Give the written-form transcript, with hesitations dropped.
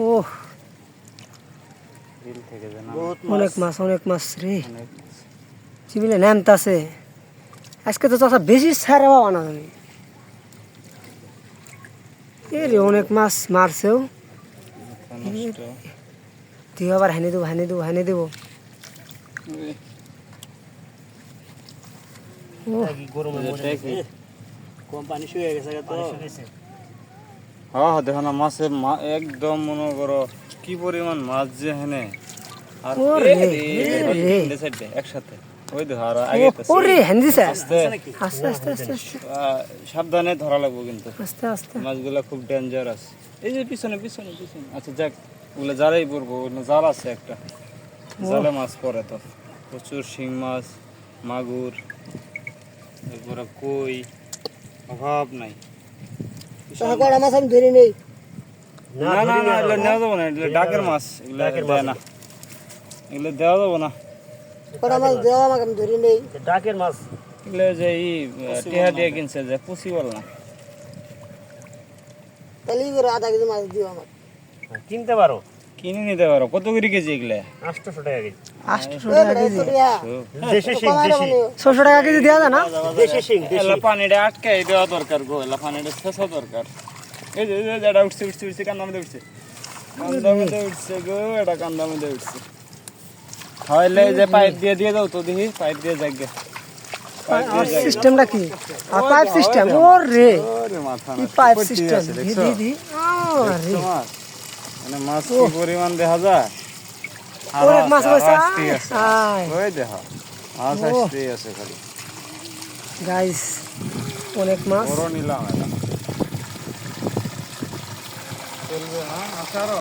ওহ অনেক মাছ রে চিবিলে নামতাছে আজকে তো চাষা বেশি ছাড়া বাবা না জানি এ রে অনেক মাছ মারছেও তুই আবার হানি দেবো হ্যাঁ দেখো না মাছে একদম মনে করো কি পরিমাণ মাছ যে হেনে আর একসাথে ওই দেখো আর আগে সাবধানে ধরা লাগবো কিন্তু মাছগুলা খুব ডেঞ্জারাস এই যে পিছনে আচ্ছা যাক ওগুলো জালেই পড়বো জাল আছে একটা জালে মাছ পড়ে তো প্রচুর শিং মাছ মাগুর এরপরে কই অভাব নাই মাছ আমি ধরি নেই না এগুলো নেওয়া যাবো না এগুলো ডাকের মাছ এগুলো দেয় না এগুলো দেওয়া যাবো না ডাকের মাছ এগুলো যে টেহা দিয়ে কিনছে যে পুষি বল না আধা কেজি মাছ দিও আমার কিনতে পারো কিনে নিতে পারো কত করে কেজি এগুলো 800 টাকা কেজি 800 টাকা কেজি দেশি শিং 600 টাকা কেজি দেয়া যায় না দেশি শিং এলা পানিটা আটকাই দেওয়া দরকার গো এলা পানিটা শেষা দরকার এই যে যেটা উঠছে কান্দা মধ্যে উঠছে গো এটা কান্দা মধ্যে উঠছে হইলে যে পাইপ দিয়ে দাও তো দেখি পাইপ দিয়ে যাগে সিস্টেমটা কি পাইপ সিস্টেম ওরে মাথা কি পাইপ সিস্টেম দিদি মানে মাছ কি পরিমাণ দেখা যায় অনেক মাছ হইছে ওই দেখো মাছ আসতেই আছে খালি গাইস অনেক মাছ বড় নিলাম এটা চলবে না আসারও